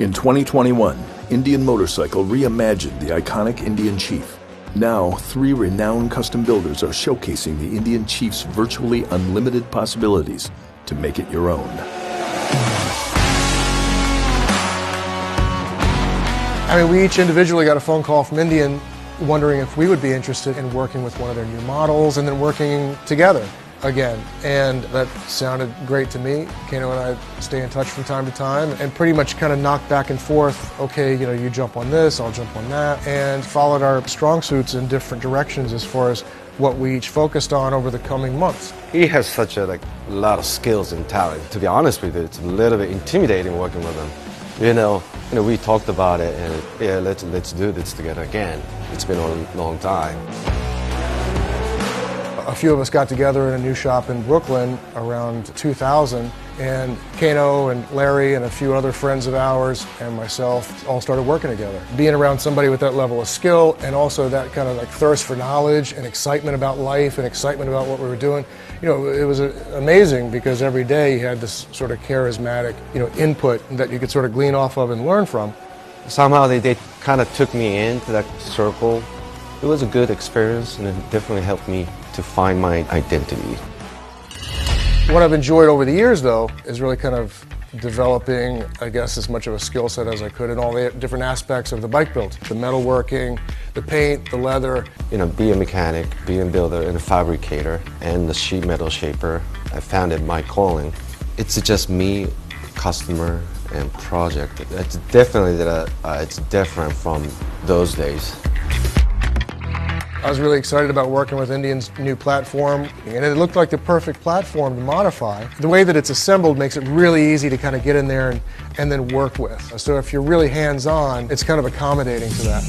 In 2021, Indian Motorcycle reimagined the iconic Indian Chief. Now, 3 renowned custom builders are showcasing the Indian Chief's virtually unlimited possibilities to make it your own. I mean, we each individually got a phone call from Indian wondering if we would be interested in working with one of their new models and then working together again. And that sounded great to me. Keino and I stay in touch from time to time and pretty much kind of knock back and forth. Okay, you know, you jump on this, I'll jump on that, and followed our strong suits in different directions as far as what we each focused on over the coming months. He has such a lot of skills and talent. To be honest with you, it's a little bit intimidating working with him. You know, we talked about it, and yeah, let's do this together again. It's been a long time. A few of us got together in a new shop in Brooklyn around 2000, and Keino and Larry and a few other friends of ours and myself all started working together. Being around somebody with that level of skill and also that kind of thirst for knowledge and excitement about life and excitement about what we were doing, it was amazing because every day you had this sort of charismatic, input that you could sort of glean off of and learn from. Somehow they kind of took me into that circle. It was a good experience, and it definitely helped me to find my identity. What I've enjoyed over the years, though, is really kind of developing, I guess, as much of a skill set as I could in all the different aspects of the bike build. The metalworking, the paint, the leather. Be a mechanic, be a builder and a fabricator, and the sheet metal shaper. I found it my calling. It's just me, customer, and project. It's definitely it's different from those days. I was really excited about working with Indian's new platform, and it looked like the perfect platform to modify. The way that it's assembled makes it really easy to kind of get in there and then work with. So if you're really hands-on, it's kind of accommodating to that.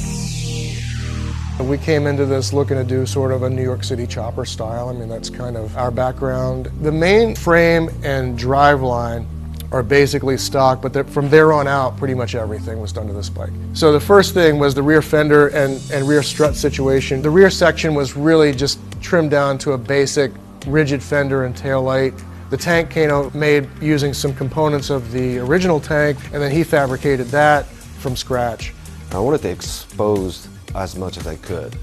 We came into this looking to do sort of a New York City chopper style. I mean, that's kind of our background. The main frame and driveline are basically stock, but from there on out, pretty much everything was done to this bike. So the first thing was the rear fender and rear strut situation. The rear section was really just trimmed down to a basic rigid fender and tail light. The tank Keino made using some components of the original tank, and then he fabricated that from scratch. I wanted to expose as much as I could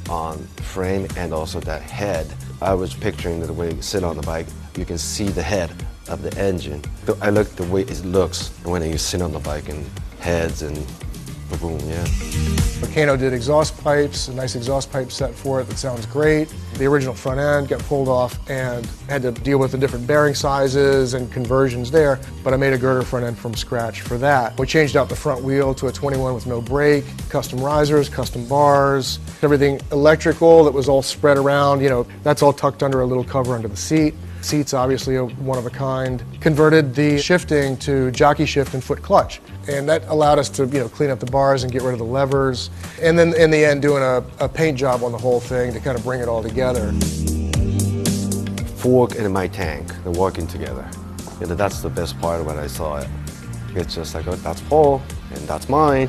on frame and also that head. I was picturing the way you sit on the bike, you can see the head of the engine. I like the way it looks when you sit on the bike and heads and boom, yeah. Keino did exhaust pipes, a nice exhaust pipe set for it that sounds great. The original front end got pulled off and had to deal with the different bearing sizes and conversions there, but I made a girder front end from scratch for that. We changed out the front wheel to a 21 with no brake, custom risers, custom bars, everything electrical that was all spread around, that's all tucked under a little cover under the seat. Seats obviously are one of a kind. Converted the shifting to jockey shift and foot clutch. And that allowed us to clean up the bars and get rid of the levers. And then in the end doing a paint job on the whole thing to kind of bring it all together. Fork and my tank, they're working together. That's the best part when I saw it. It's just like, oh, that's Paul and that's mine,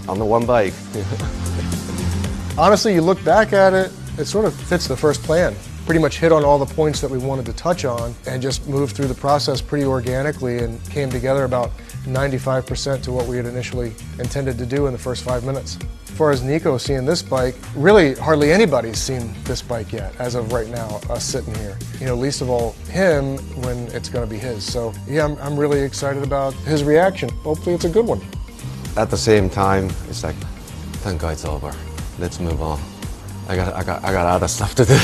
on the one bike. Honestly, you look back at it, it sort of fits the first plan. Pretty much hit on all the points that we wanted to touch on and just moved through the process pretty organically and came together about 95% to what we had initially intended to do in the first 5 minutes. As far as Nico seeing this bike, really hardly anybody's seen this bike yet as of right now, us sitting here. Least of all him when it's going to be his. So yeah, I'm really excited about his reaction. Hopefully it's a good one. At the same time, it's like, thank God it's over. Let's move on. I got other stuff to do.